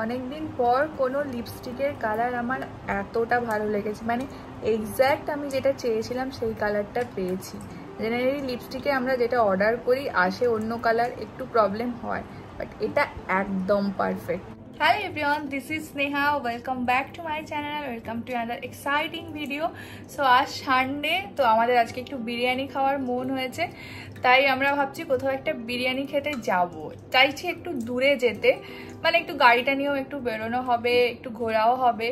অনেকদিন পর কোনো লিপস্টিকের কালার আমার এতটা ভালো লেগেছে, মানে এক্স্যাক্ট আমি যেটা চেয়েছিলাম সেই কালারটা পেয়েছি। জেনারেলি লিপস্টিকে আমরা যেটা অর্ডার করি আসে অন্য কালার, একটু প্রবলেম হয়, বাট এটা একদম perfect. Hello everyone, this is Sneha. Welcome back to my channel. Welcome to another exciting video. So আজ সানডে, তো আমাদের আজকে একটু বিরিয়ানি খাওয়ার মন হয়েছে, তাই আমরা ভাবছি কোথাও একটা বিরিয়ানি খেতে যাব। চাইছি একটু দূরে যেতে, মানে একটু গাড়িটা নিয়েও একটু বেরোনো হবে, একটু ঘোরাও হবে।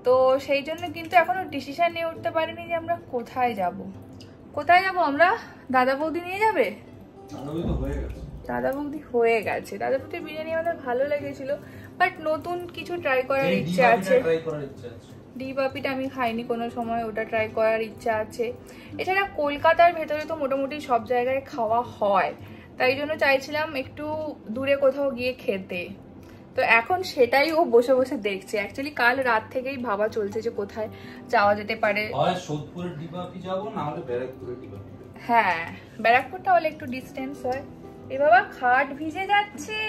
তো সেই জন্য কিন্তু এখনো ডিসিশন নিয়ে উঠতে পারিনি যে আমরা কোথায় যাব। কোথায় যাব আমরা? দাদা বৌদি নিয়ে যাবে? দাদা বৌদি হয়ে গেছে। দাদা বৌদির বিরিয়ানি আমাদের ভালো লেগেছিল, বাট নতুন কিছু ট্রাই করার ইচ্ছা আছে। ডি বাপিটা আমি খাইনি কোনো সময়, ওটা ট্রাই করার ইচ্ছা আছে। এছাড়া কলকাতার ভেতরে তো মোটামুটি সব জায়গায় খাওয়া হয়, তাই জন্য চাইছিলাম একটু দূরে কোথাও গিয়ে খেতে। তো এখন সেটাই ও বসে বসে দেখছে। অ্যাকচুয়ালি কাল রাত থেকেই ভাবা চলছে যে কোথায় যাওয়া যেতে পারে। হ্যাঁ, ব্যারাকপুরটা হলে একটু ডিস্টেন্স হয়। এ বাবা, খাট ভিজে যাচ্ছে।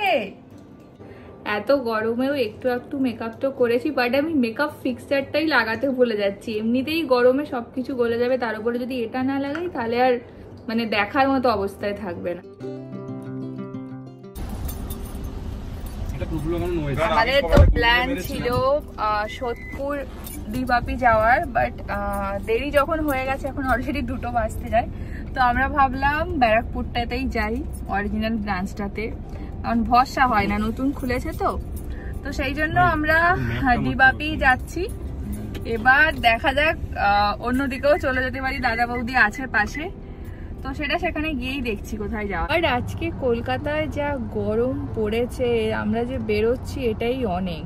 এত গরমেও একটু একটু মেকআপ তো করেছি, বাট আমি মেকআপ ফিক্সারটাই লাগাতে ভুলে যাচ্ছি। এমনিতেই গরমে সবকিছু গলে যাবে, তার উপরে যদি এটা না লাগাই তাহলে আর মানে দেখার মতো অবস্থায় থাকবে না। আমাদের তো প্ল্যান ছিল সোদপুর ডিবাপি যাওয়ার, বাট দেরি যখন হয়ে গেছে, এখন অলরেডি 2টো বাজতে যায়, তো আমরা ভাবলাম ব্যারাকপুরটাতেই যাই, অরিজিনাল ব্রাঞ্চটাতে। কারণ ভরসা হয় না, নতুন খুলেছে তো সেই জন্য আমরা ডিবাপি যাচ্ছি। এবার দেখা যাক, অন্যদিকেও চলে যেতে পারি, দাদা বৌদি আছে পাশে, তো সেটা সেখানে গিয়েই দেখছি কোথায় যাওয়া। আর আজকে কলকাতায় যা গরম পড়েছে, আমরা যে বেরোচ্ছি এটাই অনেক।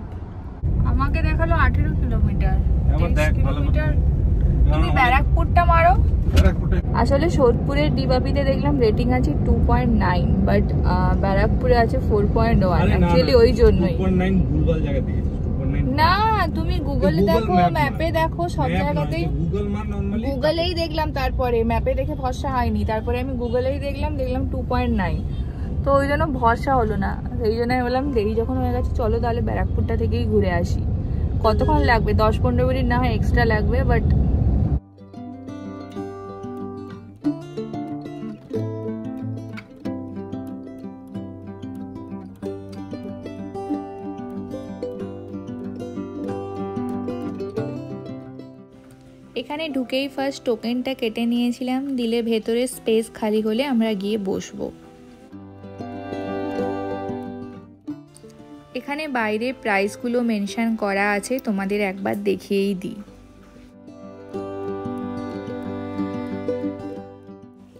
আমাকে দেখালো 18 কিলোমিটার। 30 কিলোমিটার। তুমি ব্যারাকপুরটা মারো। আসলে সোদপুরের ডিবাপিতে দেখলাম রেটিং আছে 2.9, বাট ব্যারাকপুরে আছে 4.1। অ্যাকচুয়ালি ওই জন্যই না, তুমি গুগলে দেখো, ম্যাপে দেখো, সব জায়গাতেই গুগলেই দেখলাম। তারপরে ম্যাপে দেখে ভরসা হয়নি, তারপরে আমি গুগলেই দেখলাম 2.9, তো ওই জন্য ভরসা হলো না। সেই জন্য আমি বললাম দেরি যখন হয়ে গেছে চলো তাহলে ব্যারাকপুরটা থেকেই ঘুরে আসি। কতক্ষণ লাগবে? 10-15 মিনিট না হয় এক্সট্রা লাগবে, বাট এখানে ঢুকেই ফার্স্ট টোকেনটা কেটে নিয়েছিলাম, দিলে ভেতরে স্পেস খালি হলে আমরা গিয়ে বসবো। এখানে বাইরে প্রাইসগুলো মেনশন করা আছে, তোমাদের একবার দেখিয়েই দিই।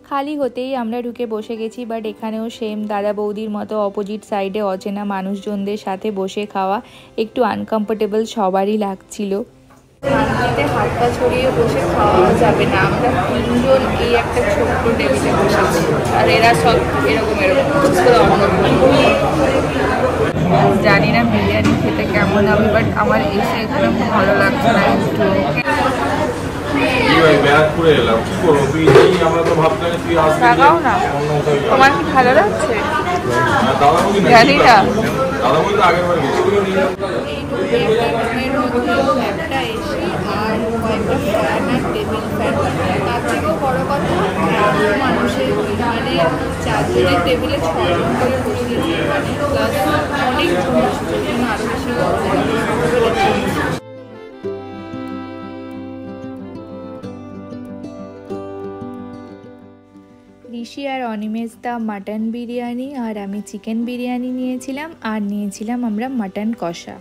খালি হতেই আমরা ঢুকে বসে গেছি, বাট এখানেও সেম দাদা বৌদির মতো অপোজিট সাইডে অচেনা মানুষজনদের সাথে বসে খাওয়া একটু আনকমফোর্টেবল সবারই লাগছিল। শান্তিতে হাত পা ছড়িয়ে বসে খাওয়া যাবে না, আমরা 3জন এই একটা ছোট্ট টেবিলে বসেছি, আর এরা সব এরকম জানি না বিরিয়ানি খেতে কেমন হবে, বাট আমার এসে এখানে খুব ভালো লাগছে না। তোমার কি ভালো লাগছে? জানি না। একটা এসি আর কয়েকটা ফ্যান আর টেবিল ফ্যান, তার থেকেও বড় কথা মানুষের মানে 4 জনের টেবিলে 6 জন করে বসিয়েছে, প্লাস অনেক জন্য আরো বেশি গরম লাগে। ঋষি আর অনিমেষ দা মাটন বিরিয়ানি, আর আমি চিকেন বিরিয়ানি নিয়েছিলাম, আর নিয়েছিলাম আমরা মাটন কষা।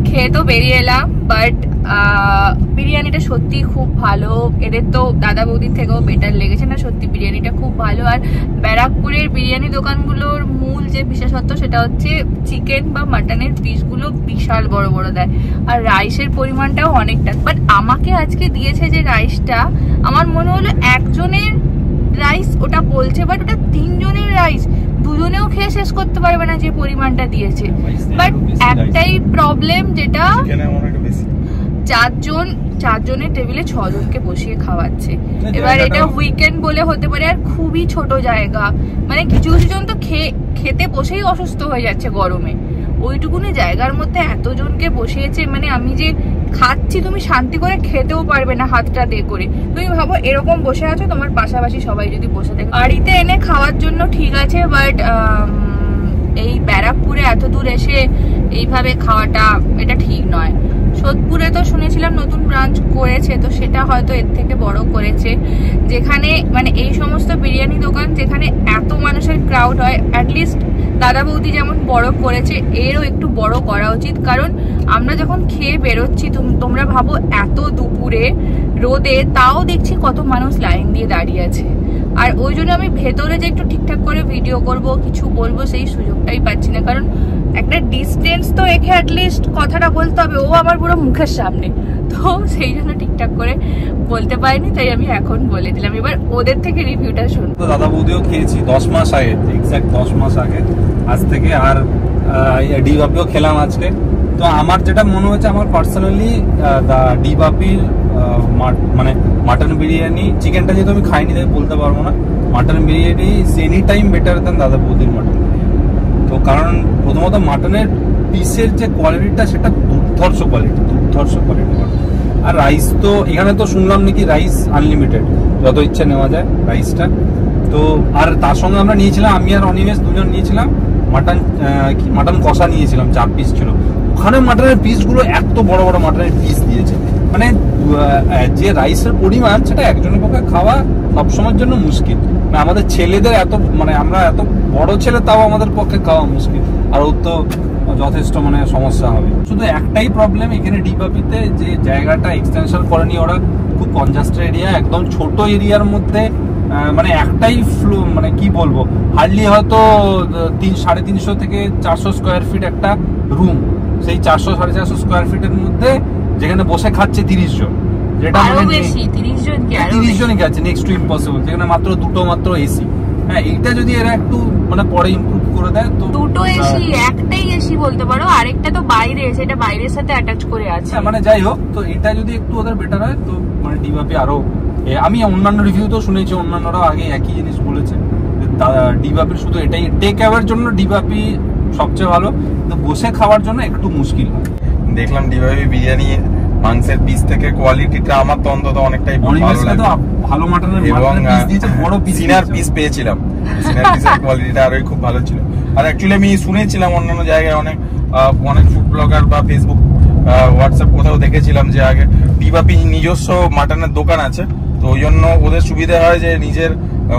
খেয়ে তো বেরিয়ে এলাম, বাট বিরিয়ানিটা সত্যি খুব ভালো। এদের তো দাদা বৌদির থেকেও বেটার লেগেছে না, সত্যি বিরিয়ানিটা খুব ভালো। আর ব্যারাকপুরের বিরিয়ানি দোকানগুলোর মূল যে বিশেষত্ব সেটা হচ্ছে চিকেন বা মাটনের পিসগুলো বিশাল বড় বড় দেয়, আর রাইসের পরিমাণটাও অনেকটা। বাট আমাকে আজকে দিয়েছে যে রাইসটা, আমার মনে হলো একজনের রাইস ওটা বলছে, বাট ওটা 3 জনের রাইস। 2 জনেও খেয়ে শেষ করতে পারবে না যে পরিমাণটা দিয়েছে। বাট একটাই প্রবলেম, যেটা চারজনের টেবিলে 6 জনকে বসিয়ে খাওয়াচ্ছে। এবার এটা উইকেন্ড বলে হতে পারে, আর খুবই ছোট জায়গা, মানে কিছু কিছু জন তো খেতে বসেই অসুস্থ হয়ে যাচ্ছে গরমে। ওইটুকুনি জায়গার মধ্যে এতজনকে বসিয়েছে, মানে আমি যে খাচ্ছি তুমি শান্তি করে খেতেও পারবে না হাতটা দিয়ে করে। তুমি ভাবো এরকম বসে আছো, তোমার পাশাপাশি সবাই যদি বসে থাকে। বাড়িতে এনে খাওয়ার জন্য ঠিক আছে, বাট এই ব্যারাকপুরে এত দূর এসে এইভাবে খাওয়াটা এটা ঠিক নয়। সোদপুরে তো শুনেছিলাম নতুন ব্রাঞ্চ করেছে, তো সেটা হয়তো এর থেকে বড় করেছে, যেখানে মানে এই সমস্ত বিরিয়ানি দোকান যেখানে এত মানুষের ক্রাউড হয়। অ্যাটলিস্ট দাদা বৌদি যেমন বড় করেছে এরও একটু বড় করা উচিত, কারণ আমরা যখন খেয়ে বেরোচ্ছি তোমরা ভাবো এত দুপুরে রোদে, তাও দেখছি কত মানুষ লাইন দিয়ে দাঁড়িয়ে আছে। আর ওই জন্য আমি ভেতরে যে একটু ঠিকঠাক করে ভিডিও করব, কিছু বলবো, সেই সুযোগটাই পাচ্ছি না। কারণ একটা ডিস্টেন্স তো একে অ্যাটলিস্ট কথাটা বলতে হবে, ও আমার পুরো মুখের সামনে, তো সেই জন্য ঠিকঠাক করে বলতে পারিনি, তাই আমি এখন বলে দিলাম। এবার ওদের থেকে রিভিউটা শুনবো। দাদা বৌদিও খেয়েছি 10 মাস আগে, এক্স্যাক্ট 10 মাস আগে আজ থেকে, আর ডিবাপিও খেলাম আজকে। তো আমার যেটা মনে হচ্ছে, আমার পার্সোনালি ডিবাপির মানে মাটন বিরিয়ানি, চিকেনটা যেহেতু আমি খাইনি তাই বলতে পারবো না, mutton biryani is any time better দেন দাদা বৌদির মাটন। তো কারণ প্রথমত মাটনের পিসের যে কোয়ালিটিটা সেটা দুর্ধর্ষ কোয়ালিটি। আর রাইস তো এখানে তো শুনলাম নাকি রাইস আনলিমিটেড, যত ইচ্ছা নেওয়া যায় রাইসটা। তো আর তার সঙ্গে আমরা নিয়েছিলাম, আমি আর অনিমেষ দুজন নিয়েছিলাম মাটন কষা নিয়েছিলাম, 4 পিস ছিল। ওখানে মাটনের পিসগুলো এত বড় বড় মাটনের পিস দিয়েছে, মানে যে রাইসের পরিমাণ সেটা একজনের পক্ষে খাওয়া সবসময়ের জন্য মুশকিল। আমাদের ছেলেদের এত, মানে আমরা এত বড় ছেলে তাও আমাদের পক্ষে খাওয়া মুশকিল, আর ওর তো যথেষ্ট মানে সমস্যা হবে। শুধু একটাই প্রবলেম এখানে ডিবাপিতে, যে জায়গাটা এক্সটেনশন করেনি ওরা, খুব কনজাস্টেড এরিয়া, একদম ছোট এরিয়ার মধ্যে, মানে একটাই ফ্লো, মানে কি বলবো, হার্ডলি হয়তো 350 থেকে 400 স্কোয়ার ফিট একটা রুম। সেই 400-450 স্কোয়ার ফিটের মধ্যে যেখানে বসে খাচ্ছে 30 জন, যেটা মানে 30 জনই খাচ্ছে, নেক্সট টু ইম্পসিবল, যেখানে মাত্র দুটো মাত্র এসি। হ্যাঁ, এইটা যদি এরা একটু মানে পরে ইমপ্রুভ করে দেয় তো। দুটো এসি, একটাই এসি বলতে পারো, আরেকটা তো বাইরে, সেটা বাইরের সাথে অ্যাটাচ করে আছে। মানে যাই হোক, তো এটা যদি একটু ওদের বেটার হয় তো মানে ডিবাপি আরো, আমি অন্যান্য রিভিউ তো শুনেছি, অন্যান্যরাও আগে একই জিনিস বলেছে, ডিবাপির শুধু এটাই টেক অ্যাওয়ের জন্য ডিবাপি সবচেয়ে ভালো, কিন্তু বসে খাওয়ার জন্য একটু মুশকিল হয়। দেখলাম ডিবাপি বিরিয়ানি মাংসের পিস থেকে কোয়ালিটিটা আমার তো অন্তত অনেকটাই ভালো মাটনের পিস দিয়েছে, বড় পিস, সিনার পিস পেয়েছিলাম, সিনার পিসের কোয়ালিটিটা আরোই খুব ভালো ছিল। আর অ্যাকচুয়ালি আমি শুনেছিলাম অন্যান্য জায়গায় অনেক ফুড ব্লগার বা ফেসবুক হোয়াটসঅ্যাপ কোথাও দেখেছিলাম যে আগে ডিবাপি নিজস্ব মাটনের দোকান আছে, তো ওই জন্য ওদের সুবিধা হয় যে নিজের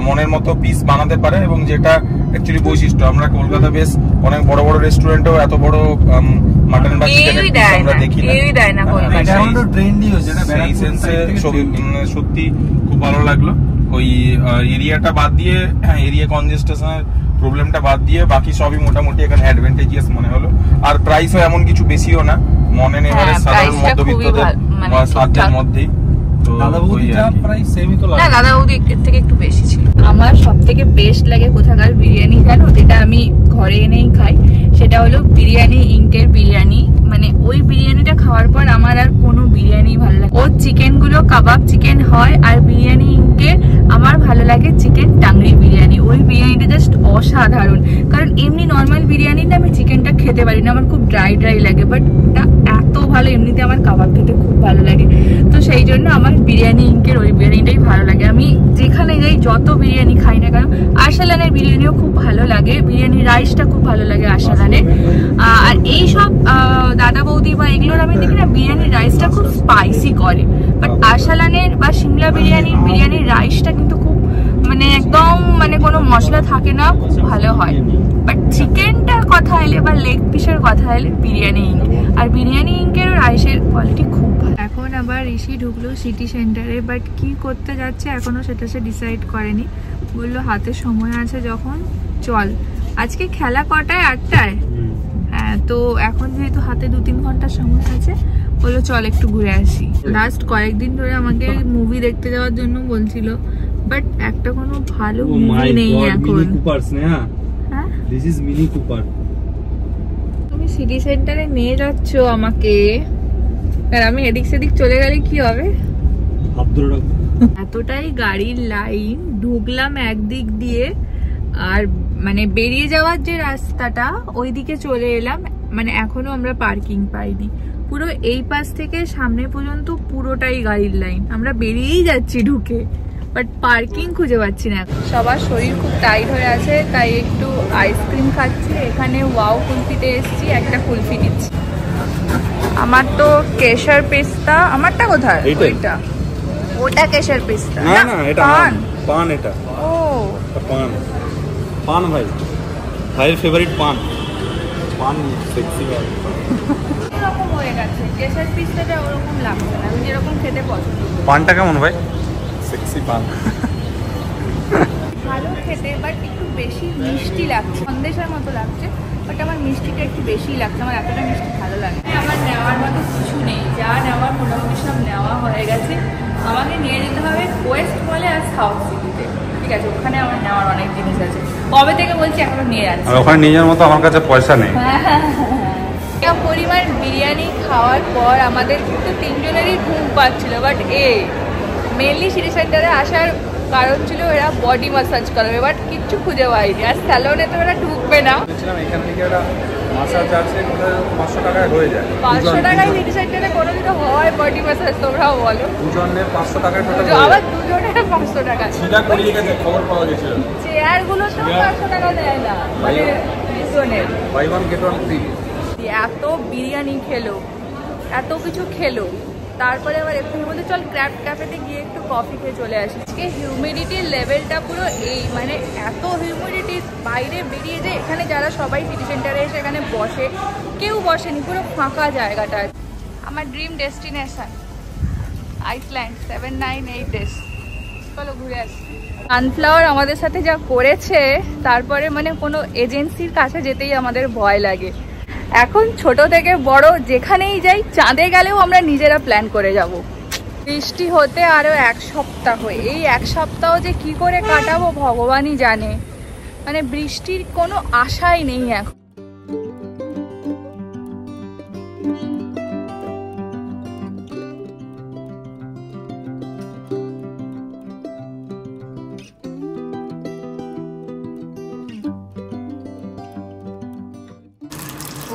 মনের মতো পিস বানাতে পারে, এবং যেটা অ্যাকচুয়ালি বৈশিষ্ট্য। আমরা কলকাতা বেশ অনেক বড় বড় রেস্টুরেন্টেও এত বড় মাটন বা চিকেনের পিস আমরা দেখি না, সত্যি খুব ভালো লাগলো। ওই এরিয়াটা বাদ দিয়ে, এরিয়া কনজেস্টেশনের প্রবলেমটা বাদ দিয়ে বাকি সবই মোটামুটি এখানে অ্যাডভান্টেজিয়াস মনে হলো। আর প্রাইসও এমন কিছু বেশিও না, মনে নেই সাধারণ মধ্যবিত্তদের সাধ্যের মধ্যেই। দাদা বৌদি এর থেকে একটু বেশি ছিল। আমার সব থেকে বেস্ট লাগে কোথাকার বিরিয়ানি জানো, যেটা আমি ঘরে এনেই খাই, সেটা হলো বিরিয়ানি ইঙ্কের বিরিয়ানি। মানে ওই বিরিয়ানিটা খাওয়ার পর আমার আর কোনো বিরিয়ানি ভালো লাগে। ওর চিকেন গুলো কাবাব চিকেন হয়, আর বিরিয়ানি ইঙ্কে আমার ভালো লাগে চিকেন টাংরি বিরিয়ানি। ওই বিরিয়ানিটা জাস্ট অসাধারণ, কারণ এমনি নর্মাল বিরিয়ানিটা আমি চিকেনটা খেতে পারি না, আমার খুব ড্রাই লাগে, বাট ওটা এত ভালো। এমনিতে আমার কাবাব খেতে খুব ভালো লাগে, তো সেই জন্য আমার বিরিয়ানি ইঙ্কের ওই বিরিয়ানিটাই ভালো লাগে। আমি যেখানে যাই যত বিরিয়ানি খাই না কেন, আরসালানের বিরিয়ানিও খুব ভালো লাগে, বিরিয়ানি রাইসটা খুব ভালো লাগে আরসালানের। আর এইসব দাদা বৌদি বা এগুলোর আমি দেখি না বিরিয়ানির রাইসটা খুব স্পাইসি করে, বাট আরসালানের বা সিমলা বিরিয়ানির রাইসটা কিন্তু খুব মানে একদম মানে কোনো মশলা থাকে না, খুব ভালো হয়। বাট চিকেনটার কথা এলে বা লেগ পিসের কথা এলে বিরিয়ানি ইঙ্ক, আর বিরিয়ানি ইঙ্কের রাইসের কোয়ালিটি খুব ভালো। এখন আবার ঋষি ঢুকলো সিটি সেন্টারে, বাট কি করতে যাচ্ছে এখনো সেটা সে ডিসাইড করেনি। বললো হাতে সময় আছে যখন চল। আজকে খেলা কটায়? 8টায়। হ্যাঁ, তো এখন যেহেতু হাতে 2-3 ঘন্টা সময় আছে, বললো চল একটু ঘুরে আসি। লাস্ট কয়েকদিন ধরে আমাকে মুভি দেখতে যাওয়ার জন্য বলছিল, বাট একটা কোনো ভালো মুভি নেই এখন। হ্যাঁ, দিস ইজ মিনি কুপার। তুমি সিটি সেন্টারে নিয়ে যাচ্ছ আমাকে? আর আমি এদিক সেদিক চলে গেলে কি হবে? হাত ধরে রাখবো। এতটাই গাড়ির লাইন, ঢুকলাম একদিক দিয়ে আর মানে বেরিয়ে যাওয়ার যে রাস্তাটা ওই দিকে চলে এলাম, মানে এখনো আমরা পার্কিং পাইনি। পুরো এই পাশ থেকে সামনে পর্যন্ত পুরোটাই গাড়ির লাইন, আমরা বেরিয়েই যাচ্ছি ঢুকে, বাট পার্কিং খুঁজে পাচ্ছি না। সবার শরীর খুব টাইট হয়ে আছে, তাই একটু আইসক্রিম খাচ্ছি। এখানে ওয়াও কুলফিতে এসেছি, একটা কুলফি নিচ্ছি। আমার তো কেশর পিস্তা, আমারটা কোথায়? ওইটা, ওটা কেশর পিস্তা না না, এটা পান। পান এটা, ও পান। পান ভাই, ভাইয়ের ফেভারিট পান। পান সেক্সি ভাই। এরকম হয়ে গেছে, কেশর পিস্তাটা ওরকম লাগছে না, আমি যেরকম খেতে পছন্দ করি। পানটা কেমন ভাই? সেক্সি পান। ভালো খেতে, বাট একটু বেশি মিষ্টি লাগছে, সন্দেশের মতো লাগছে, বাট আমার মিষ্টিটা একটু বেশিই লাগছে, আমার এতটা মিষ্টি ভালো লাগে। আমার নেওয়ার মতো কিছু নেই, যা নেওয়ার মোটামুটি সব নেওয়া হয়ে গেছে। আমাকে নিয়ে যেতে হবে কোয়েস্ট মলে আর সাউথ সিটিতে, ঠিক আছে? ওখানে আমার নেওয়ার অনেক জিনিস আছে, কবে থেকে বলছি এখনো নিয়ে যাচ্ছি। ওখানে নিয়ে যাওয়ার মতো আমার কাছে পয়সা নেই। পরিমাণ বিরিয়ানি খাওয়ার পর আমাদের কিন্তু তিনজনেরই ঘুম পাচ্ছিল, বাট মেনলি সিটি সেন্টারে আসার কারণ ছিল এরা বডি ম্যাসাজ করবে, বাট কিচ্ছু খুঁজে পাইনি। আর স্যালনে তো এরা ঢুকবে না। এখান থেকে একটা মাসাজ আছে, 500 টাকায় হয়ে যায়। 500 টাকায় সিটি সেন্টারে কোনোদিনও হয় বডি ম্যাসাজ? তোমরাও বলো। দুজনের 500 টাকায় আবার দুজনের 500 টাকা। খবর পাওয়া গেছিল। চেয়ারগুলো তো 500 টাকা দেয় না, মানে দুজনের। Buy one get one free. এত বিরিয়ানি খেলো, এত কিছু খেলো, তারপরে আবার একটু মধ্যে চল ক্র্যাফট ক্যাফেতে গিয়ে একটু কফি খেয়ে চলে আসি। আজকে হিউমিডিটির লেভেলটা পুরো এই, মানে এত হিউমিডিটি, বাইরে বেরিয়ে যায়। এখানে যারা সবাই সিটি সেন্টারে এসে এখানে বসে, কেউ বসেনি, পুরো ফাঁকা জায়গাটা। আমার ড্রিম ডেস্টিনেশন আইসল্যান্ড, 798 ডেজ। চলো ঘুরে আসি। সানফ্লাওয়ার আমাদের সাথে যা করেছে, তারপরে মানে কোনো এজেন্সির কাছে যেতেই আমাদের ভয় লাগে। এখন ছোট থেকে বড় যেখানেই যাই, চাঁদে গেলেও আমরা নিজেরা প্ল্যান করে যাব। বৃষ্টি হতে আরো 1 সপ্তাহ, এই 1 সপ্তাহ যে কি করে কাটাবো ভগবানই জানে, মানে বৃষ্টির কোনো আশাই নেই এখন।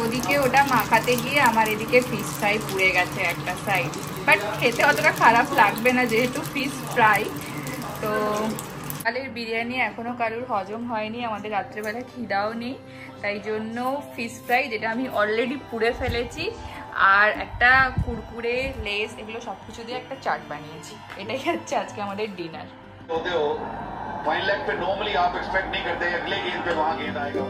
ওদিকে ওটা মাখাতে গিয়ে আমার এদিকে ফিশ ফ্রাই পুড়ে গেছে একটা সাইড, বাট খেতে অতটা খারাপ লাগবে না যেহেতু ফিশ ফ্রাই। তো কালের বিরিয়ানি এখনও কারোর হজম হয়নি, আমাদের রাত্রেবেলা খিদাও নেই, তাই জন্য ফিশ ফ্রাই, যেটা আমি অলরেডি পুড়ে ফেলেছি, আর একটা কুরকুরে, লেস, এগুলো সব কিছু দিয়ে একটা চাট বানিয়েছি। এটাই হচ্ছে আজকে আমাদের ডিনার। फाइन लेग पे नॉर्मली आप एक्सपेक्ट नहीं करते, अगले गेंद पे वहां गेंद आएगा।